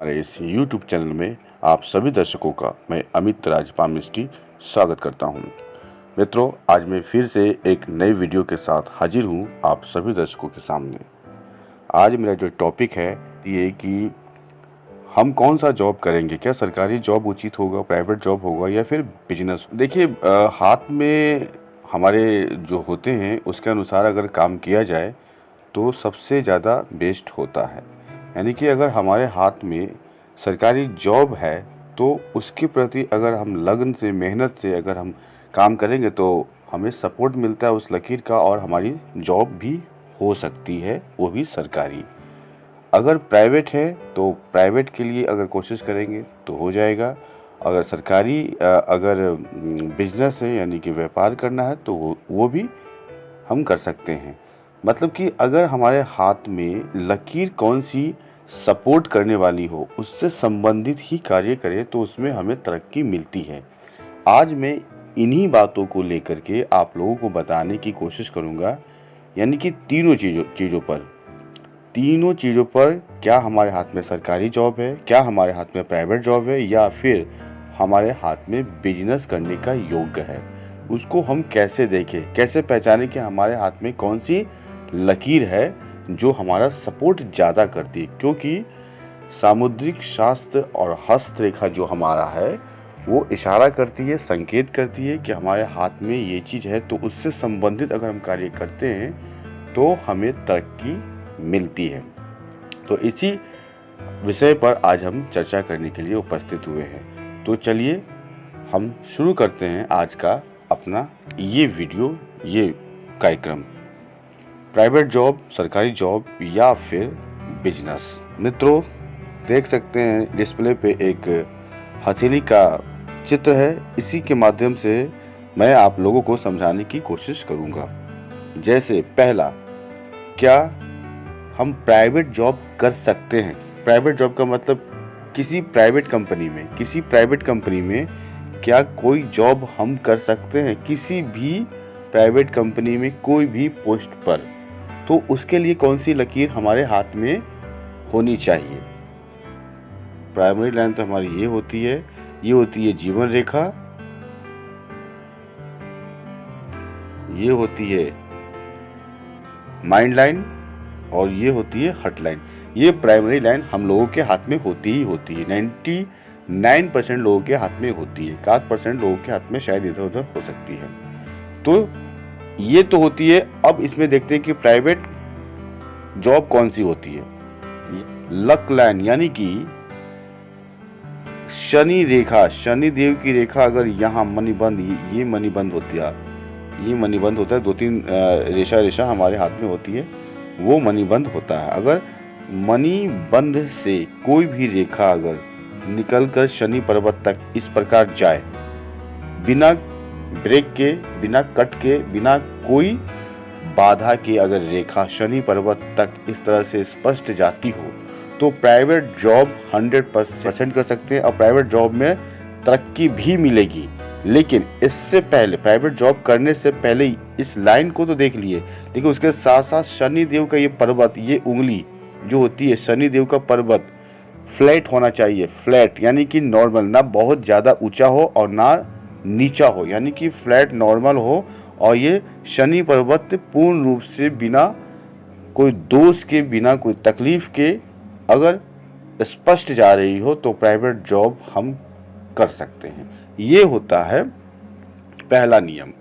हमारे इस YouTube channel में आप सभी दर्शकों का मैं अमित राज पामिस्ट्री स्वागत करता हूं। मित्रों, आज मैं फिर से एक नई वीडियो के साथ हाजिर हूं आप सभी दर्शकों के सामने। आज मेरा जो टॉपिक है ये कि हम कौन सा जॉब करेंगे, क्या सरकारी जॉब उचित होगा, प्राइवेट जॉब होगा या फिर बिजनेस। देखिए, हाथ में हमारे जो होते हैं उसके अनुसार अगर काम किया जाए तो सबसे ज़्यादा बेस्ट होता है। यानी कि अगर हमारे हाथ में सरकारी जॉब है तो उसके प्रति अगर हम लगन से, मेहनत से अगर हम काम करेंगे तो हमें सपोर्ट मिलता है उस लकीर का और हमारी जॉब भी हो सकती है, वो भी सरकारी। अगर प्राइवेट है तो प्राइवेट के लिए अगर कोशिश करेंगे तो हो जाएगा। अगर सरकारी अगर बिजनेस है यानी कि व्यापार करना है तो वो भी हम कर सकते हैं। मतलब कि अगर हमारे हाथ में लकीर कौन सी सपोर्ट करने वाली हो, उससे संबंधित ही कार्य करें तो उसमें हमें तरक्की मिलती है। आज मैं इन्हीं बातों को लेकर के आप लोगों को बताने की कोशिश करूंगा, यानी कि तीनों चीज़ों पर क्या हमारे हाथ में सरकारी जॉब है, क्या हमारे हाथ में प्राइवेट जॉब है या फिर हमारे हाथ में बिजनेस करने का योग्य है। उसको हम कैसे देखें, कैसे पहचानें कि हमारे हाथ में कौन सी लकीर है जो हमारा सपोर्ट ज़्यादा करती है। क्योंकि सामुद्रिक शास्त्र और हस्तरेखा जो हमारा है वो इशारा करती है, संकेत करती है कि हमारे हाथ में ये चीज़ है, तो उससे संबंधित अगर हम कार्य करते हैं तो हमें तरक्की मिलती है। तो इसी विषय पर आज हम चर्चा करने के लिए उपस्थित हुए हैं। तो चलिए हम शुरू करते हैं आज का अपना ये वीडियो, ये कार्यक्रम, प्राइवेट जॉब, सरकारी जॉब या फिर बिजनेस। मित्रों, देख सकते हैं डिस्प्ले पे एक हथेली का चित्र है। इसी के माध्यम से मैं आप लोगों को समझाने की कोशिश करूंगा। जैसे पहला, क्या हम प्राइवेट जॉब कर सकते हैं। प्राइवेट जॉब का मतलब किसी प्राइवेट कंपनी में क्या कोई जॉब हम कर सकते हैं, किसी भी प्राइवेट कंपनी में कोई भी पोस्ट पर। तो उसके लिए कौन सी लकीर हमारे हाथ में होनी चाहिए। प्राइमरी लाइन तो हमारी ये होती है जीवन रेखा, ये होती है माइंड लाइन और ये होती है हर्ट लाइन। ये प्राइमरी लाइन हम लोगों के हाथ में होती है। 99% लोगों के हाथ में होती है, 1% लोगों के हाथ में शायद इधर उधर हो सकती है। तो ये तो होती है। अब इसमें देखते हैं कि प्राइवेट जॉब कौन सी होती है। लक लाइन यानी कि शनि रेखा, शनि देव की रेखा अगर यहाँ मणिबंध, ये मणिबंध होती है, ये मणिबंध होता है, 2-3 रेशा हमारे हाथ में होती है, वो मणिबंध होता है। अगर मणिबंध से कोई भी रेखा अगर निकलकर शनि पर्वत तक इस प्रकार जाए, बिना ब्रेक के, बिना कट के, बिना कोई बाधा के अगर रेखा शनि पर्वत तक इस तरह से स्पष्ट जाती हो तो प्राइवेट जॉब 100% कर सकते हैं और प्राइवेट जॉब में तरक्की भी मिलेगी। लेकिन इससे पहले, प्राइवेट जॉब करने से पहले इस लाइन को तो देख लिए, लेकिन उसके साथ साथ शनि देव का ये पर्वत, ये उंगली जो होती है, शनि देव का पर्वत फ्लैट होना चाहिए। फ्लैट यानी कि नॉर्मल, ना बहुत ज़्यादा ऊंचा हो और ना नीचा हो, यानी कि फ्लैट नॉर्मल हो। और ये शनि पर्वत पूर्ण रूप से बिना कोई दोष के, बिना कोई तकलीफ के अगर स्पष्ट जा रही हो तो प्राइवेट जॉब हम कर सकते हैं। ये होता है पहला नियम।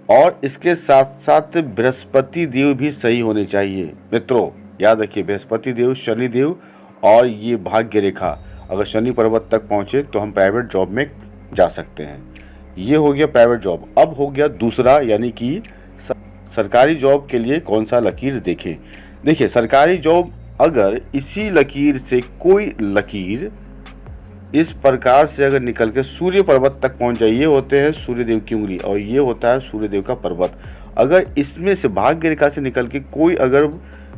और इसके साथ साथ बृहस्पति देव भी सही होने चाहिए। मित्रों याद रखिए, बृहस्पति देव, शनि देव और ये भाग्य रेखा अगर शनि पर्वत तक पहुंचे तो हम प्राइवेट जॉब में जा सकते हैं। ये हो गया प्राइवेट जॉब। अब हो गया दूसरा, यानी कि सरकारी जॉब के लिए कौन सा लकीर देखें। देखिए, सरकारी जॉब अगर इसी लकीर से कोई लकीर इस प्रकार से अगर निकल के सूर्य पर्वत तक पहुंच जाए, ये होते हैं सूर्य देव की उंगली और ये होता है सूर्य देव का पर्वत। अगर इसमें से भाग्य रेखा से निकल के कोई अगर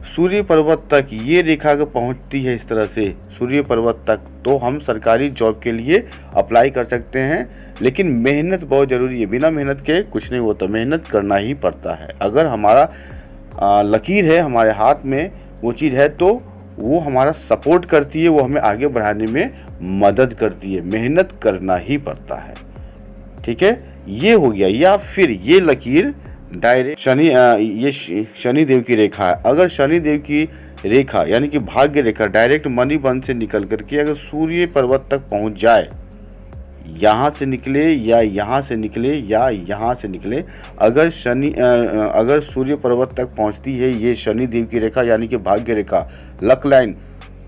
सूर्य पर्वत तक ये रेखा अगर पहुंचती है इस तरह से सूर्य पर्वत तक, तो हम सरकारी जॉब के लिए अप्लाई कर सकते हैं। लेकिन मेहनत बहुत ज़रूरी है, बिना मेहनत के कुछ नहीं होता, मेहनत करना ही पड़ता है। अगर हमारा लकीर है हमारे हाथ में, वो चीज़ है तो वो हमारा सपोर्ट करती है, वो हमें आगे बढ़ाने में मदद करती है। मेहनत करना ही पड़ता है, ठीक है। ये हो गया। या फिर ये लकीर डायरेक्ट ये शनि देव की रेखा है। अगर शनि देव की रेखा यानी कि भाग्य रेखा डायरेक्ट मणिबंध से निकल करके अगर सूर्य पर्वत तक पहुंच जाए, यहाँ से निकले या यहाँ से निकले या यहाँ से निकले, अगर अगर सूर्य पर्वत तक पहुँचती है ये शनि देव की रेखा यानी कि भाग्य रेखा, लक लाइन,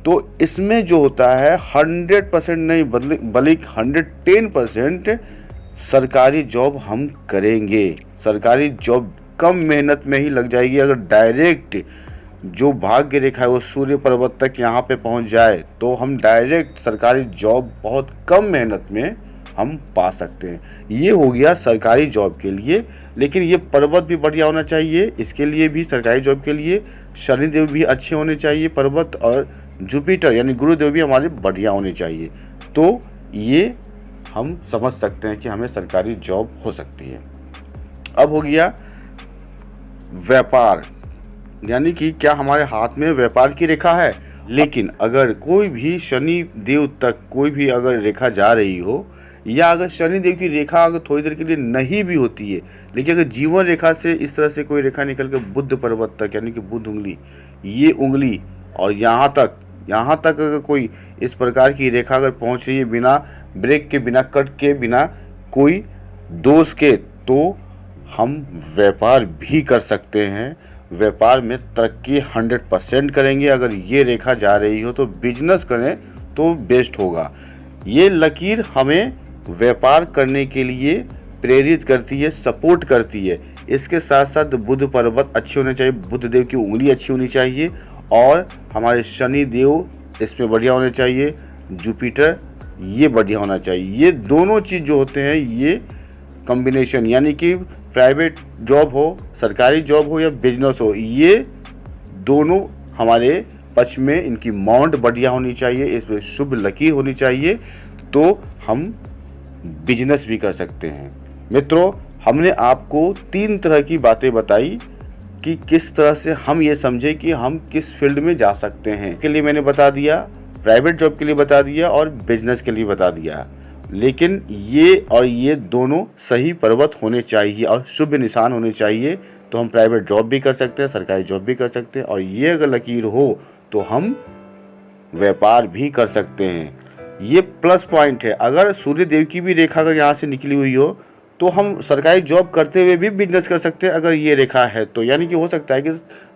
तो इसमें जो होता है 100% नहीं बल्कि 110% सरकारी जॉब हम करेंगे। सरकारी जॉब कम मेहनत में ही लग जाएगी। अगर डायरेक्ट जो भाग्य रेखा है वो सूर्य पर्वत तक यहाँ पे पहुँच जाए तो हम डायरेक्ट सरकारी जॉब बहुत कम मेहनत में हम पा सकते हैं। ये हो गया सरकारी जॉब के लिए। लेकिन ये पर्वत भी बढ़िया होना चाहिए। इसके लिए भी सरकारी जॉब के लिए शनिदेव भी अच्छे होने चाहिए पर्वत, और जुपिटर यानी गुरुदेव भी हमारे बढ़िया होने चाहिए। तो ये हम समझ सकते हैं कि हमें सरकारी जॉब हो सकती है। अब हो गया व्यापार, यानी कि क्या हमारे हाथ में व्यापार की रेखा है। लेकिन अगर कोई भी शनि देव तक कोई भी अगर रेखा जा रही हो, या अगर शनि देव की रेखा अगर थोड़ी देर के लिए नहीं भी होती है, लेकिन अगर जीवन रेखा से इस तरह से कोई रेखा निकल कर बुध पर्वत तक यानी कि बुध उंगली, ये उंगली और यहाँ तक अगर कोई इस प्रकार की रेखा अगर पहुँच रही है बिना ब्रेक के, बिना कट के, बिना कोई दोष के, तो हम व्यापार भी कर सकते हैं। व्यापार में तरक्की 100% करेंगे। अगर ये रेखा जा रही हो तो बिजनेस करें तो बेस्ट होगा। ये लकीर हमें व्यापार करने के लिए प्रेरित करती है, सपोर्ट करती है। इसके साथ साथ बुध पर्वत अच्छे होने चाहिए, बुध देव की उंगली अच्छी होनी चाहिए, और हमारे शनि देव इसमें बढ़िया होने चाहिए, जुपिटर ये बढ़िया होना चाहिए। ये दोनों चीज़ जो होते हैं ये कॉम्बिनेशन, यानी कि प्राइवेट जॉब हो, सरकारी जॉब हो या बिजनेस हो, ये दोनों हमारे पक्ष में इनकी माउंट बढ़िया होनी चाहिए, इसमें शुभ लकीर होनी चाहिए, तो हम बिजनेस भी कर सकते हैं। मित्रों, हमने आपको 3 तरह की बातें बताई कि किस तरह से हम ये समझे कि हम किस फील्ड में जा सकते हैं। के लिए मैंने बता दिया, प्राइवेट जॉब के लिए बता दिया और बिजनेस के लिए बता दिया। लेकिन ये दोनों सही पर्वत होने चाहिए और शुभ निशान होने चाहिए, तो हम प्राइवेट जॉब भी कर सकते हैं, सरकारी जॉब भी कर सकते हैं, और ये अगर लकीर हो तो हम व्यापार भी कर सकते हैं। ये प्लस पॉइंट है। अगर सूर्य देव की भी रेखा अगर यहाँ से निकली हुई हो तो हम सरकारी जॉब करते हुए भी बिजनेस कर सकते हैं, अगर ये रेखा है तो। यानी कि हो सकता है कि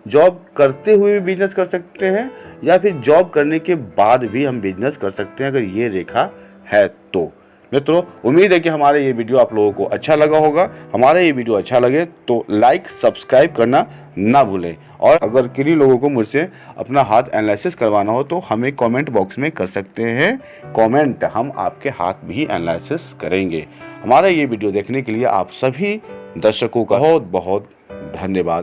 जॉब करते हुए भी बिजनेस कर सकते हैं, या फिर जॉब करने के बाद भी हम बिजनेस कर सकते हैं अगर ये रेखा है तो। मित्रों, उम्मीद है कि हमारा ये वीडियो आप लोगों को अच्छा लगा होगा। हमारा ये वीडियो अच्छा लगे तो लाइक सब्सक्राइब करना ना भूलें, और अगर किन्हीं लोगों को मुझसे अपना हाथ एनालिसिस करवाना हो तो हमें कमेंट बॉक्स में कर सकते हैं कमेंट, हम आपके हाथ भी एनालिसिस करेंगे। हमारा ये वीडियो देखने के लिए आप सभी दर्शकों का बहुत बहुत धन्यवाद।